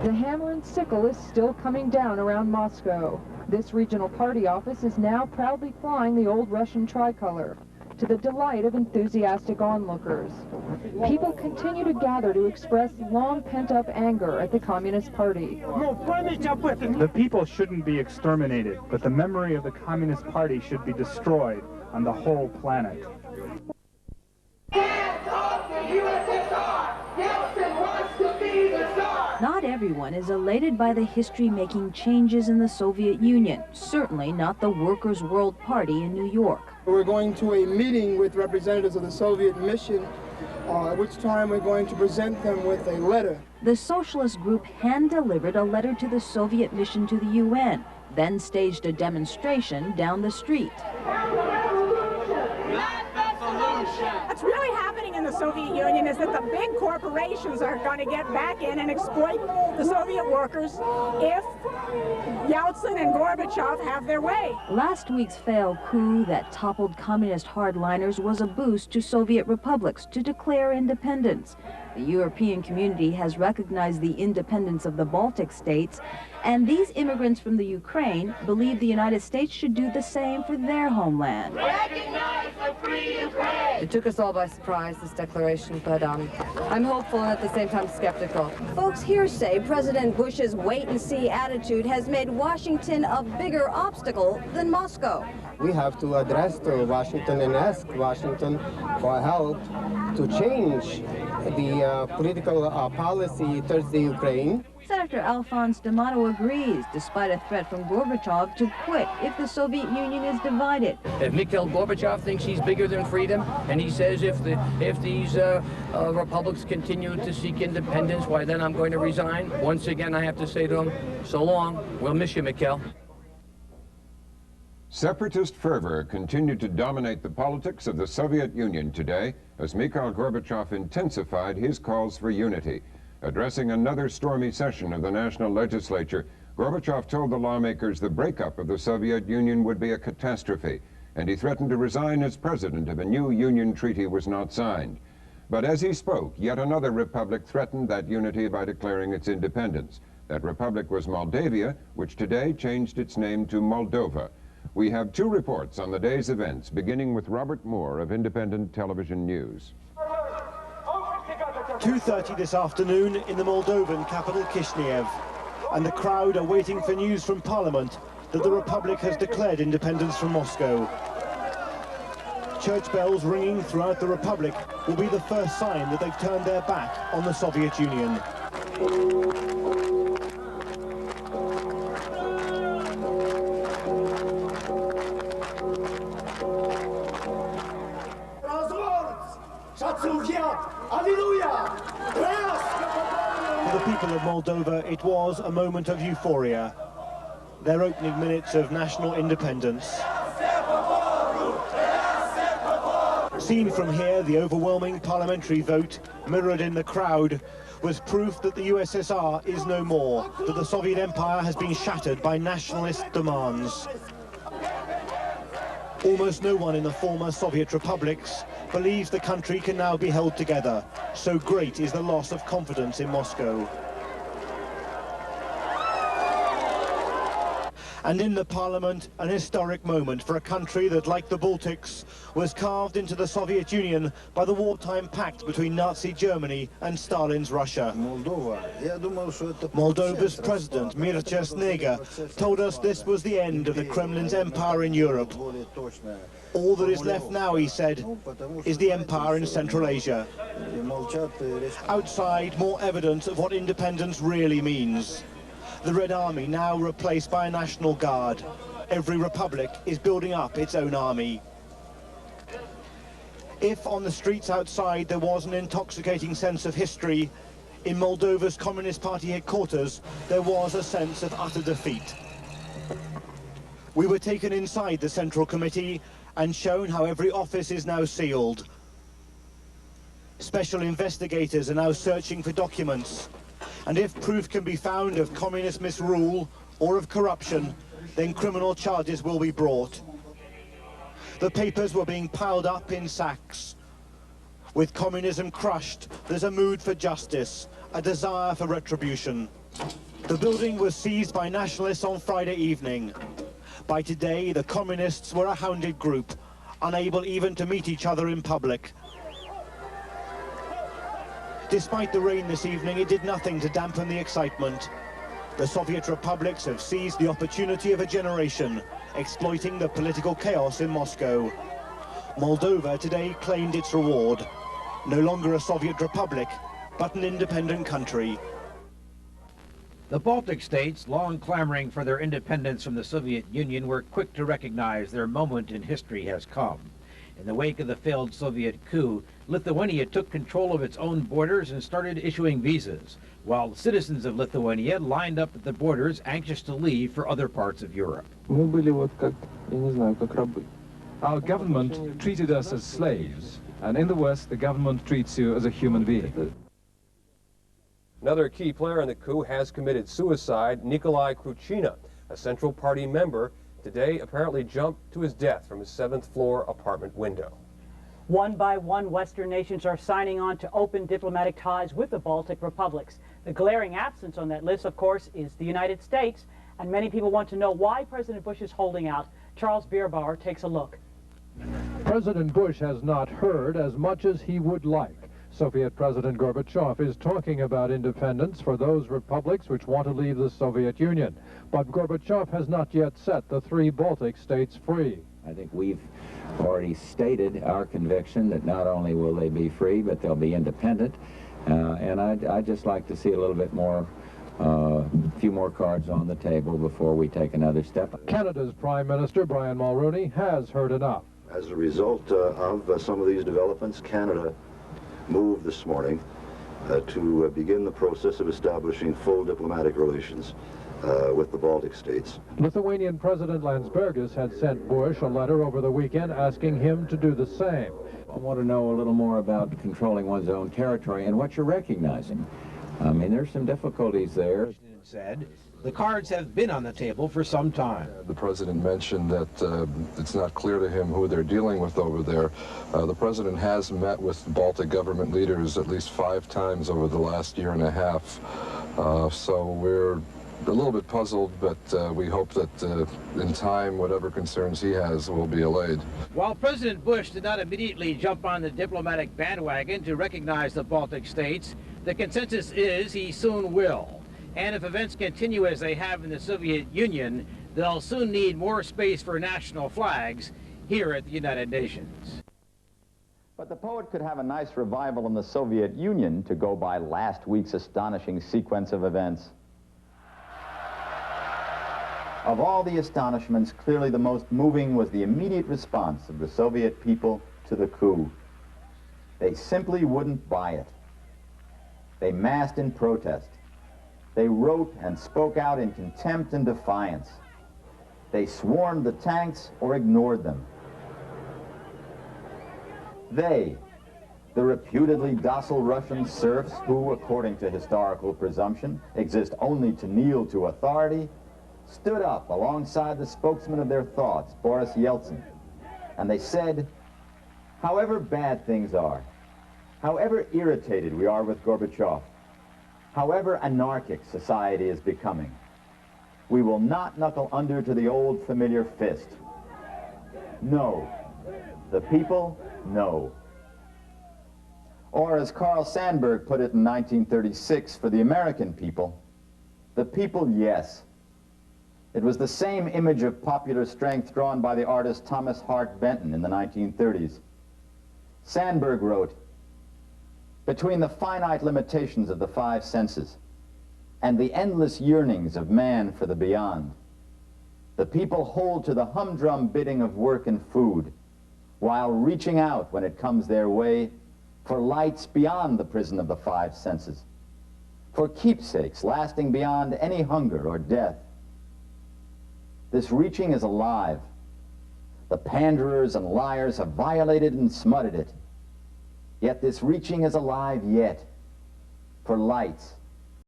The hammer and sickle is still coming down around Moscow. This regional party office is now proudly flying the old Russian tricolor, to the delight of enthusiastic onlookers. People continue to gather to express long pent-up anger at the Communist Party. The people shouldn't be exterminated, but the memory of the Communist Party should be destroyed on the whole planet. Hands off the USSR! Yeltsin wants to be the czar! Not everyone is elated by the history-making changes in the Soviet Union, certainly not the Workers' World Party in New York. We're going to a meeting with representatives of the Soviet mission, at which time we're going to present them with a letter. The socialist group hand-delivered a letter to the Soviet mission to the UN, then staged a demonstration down the street. What's really happening in the Soviet Union is that the big corporations are going to get back in and exploit the Soviet workers if Yeltsin and Gorbachev have their way. Last week's failed coup that toppled communist hardliners was a boost to Soviet republics to declare independence. The European community has recognized the independence of the Baltic states, and these immigrants from the Ukraine believe the United States should do the same for their homeland. Recognize the free Ukraine! It took us all by surprise, this declaration, but I'm hopeful and at the same time skeptical. Folks here say President Bush's wait-and-see attitude has made Washington a bigger obstacle than Moscow. We have to address to Washington and ask Washington for help to change the political policy towards the Ukraine. Senator Alphonse D'Amato agrees, despite a threat from Gorbachev to quit if the Soviet Union is divided. If Mikhail Gorbachev thinks he's bigger than freedom, and he says if these republics continue to seek independence, why then I'm going to resign. Once again, I have to say to him, so long, we'll miss you, Mikhail. Separatist fervor continued to dominate the politics of the Soviet Union today as Mikhail Gorbachev intensified his calls for unity. Addressing another stormy session of the national legislature, Gorbachev told the lawmakers the breakup of the Soviet Union would be a catastrophe, and he threatened to resign as president if a new union treaty was not signed. But as he spoke, yet another republic threatened that unity by declaring its independence. That republic was Moldavia, which today changed its name to Moldova. We have two reports on the day's events, beginning with Robert Moore of Independent Television News. 2:30 this afternoon in the Moldovan capital Chisinau, and the crowd are waiting for news from Parliament that the Republic has declared independence from Moscow. Church bells ringing throughout the Republic will be the first sign that they've turned their back on the Soviet Union. For the people of Moldova, it was a moment of euphoria. Their opening minutes of national independence. Seen from here, the overwhelming parliamentary vote, mirrored in the crowd, was proof that the USSR is no more, that the Soviet Empire has been shattered by nationalist demands. Almost no one in the former Soviet republics believes the country can now be held together. So great is the loss of confidence in Moscow. And in the parliament, an historic moment for a country that, like the Baltics, was carved into the Soviet Union by the wartime pact between Nazi Germany and Stalin's Russia. Moldova's president, Mircea Snega, told us this was the end of the Kremlin's empire in Europe. All that is left now, he said, is the empire in Central Asia. Outside, more evidence of what independence really means. The Red Army now replaced by a National Guard. Every republic is building up its own army. If on the streets outside there was an intoxicating sense of history, in Moldova's Communist Party headquarters there was a sense of utter defeat. We were taken inside the Central Committee and shown how every office is now sealed. Special investigators are now searching for documents. And if proof can be found of communist misrule or of corruption, then criminal charges will be brought. The papers were being piled up in sacks. With communism crushed, there's a mood for justice, a desire for retribution. The building was seized by nationalists on Friday evening. By today, the communists were a hounded group, unable even to meet each other in public. Despite the rain this evening, it did nothing to dampen the excitement. The Soviet republics have seized the opportunity of a generation, exploiting the political chaos in Moscow. Moldova today claimed its reward. No longer a Soviet republic, but an independent country. The Baltic states, long clamoring for their independence from the Soviet Union, were quick to recognize their moment in history has come. In the wake of the failed Soviet coup, Lithuania took control of its own borders and started issuing visas, while citizens of Lithuania lined up at the borders anxious to leave for other parts of Europe. Our government treated us as slaves, and in the West, the government treats you as a human being. Another key player in the coup has committed suicide. Nikolai Kruchina, a Central Party member, today apparently jumped to his death from his 7th-floor apartment window. One by one, Western nations are signing on to open diplomatic ties with the Baltic republics. The glaring absence on that list, of course, is the United States, and many people want to know why President Bush is holding out. Charles Bierbauer takes a look. President Bush has not heard as much as he would like. Soviet President Gorbachev is talking about independence for those republics which want to leave the Soviet Union. But Gorbachev has not yet set the 3 Baltic states free. I think we've already stated our conviction that not only will they be free, but they'll be independent. And I'd just like to see a little bit more, a few more cards on the table before we take another step. Canada's Prime Minister Brian Mulroney has heard enough. As a result of some of these developments, Canada moved this morning to begin the process of establishing full diplomatic relations with the Baltic states. Lithuanian President Landsbergis had sent Bush a letter over the weekend asking him to do the same. I want to know a little more about controlling one's own territory and what you're recognizing. I mean, there's some difficulties there. Said the cards have been on the table for some time. The president mentioned that it's not clear to him who they're dealing with over there. The president has met with Baltic government leaders at least 5 times over the last year and a half. So we're a little bit puzzled, but we hope that in time, whatever concerns he has will be allayed. While President Bush did not immediately jump on the diplomatic bandwagon to recognize the Baltic states, the consensus is he soon will. And if events continue as they have in the Soviet Union, they'll soon need more space for national flags here at the United Nations. But the poet could have a nice revival in the Soviet Union to go by last week's astonishing sequence of events. Of all the astonishments, clearly the most moving was the immediate response of the Soviet people to the coup. They simply wouldn't buy it. They massed in protest. They wrote and spoke out in contempt and defiance. They swarmed the tanks or ignored them. They, the reputedly docile Russian serfs who, according to historical presumption, exist only to kneel to authority, stood up alongside the spokesman of their thoughts, Boris Yeltsin, and they said, however bad things are, however irritated we are with Gorbachev, however anarchic society is becoming, we will not knuckle under to the old familiar fist. No. The people, no. Or as Carl Sandburg put it in 1936 for the American people, the people, yes. It was the same image of popular strength drawn by the artist Thomas Hart Benton in the 1930s. Sandburg wrote, between the finite limitations of the 5 senses and the endless yearnings of man for the beyond, the people hold to the humdrum bidding of work and food, while reaching out when it comes their way for lights beyond the prison of the 5 senses, for keepsakes lasting beyond any hunger or death. This reaching is alive. The panderers and liars have violated and smutted it. Yet this reaching is alive yet, for lights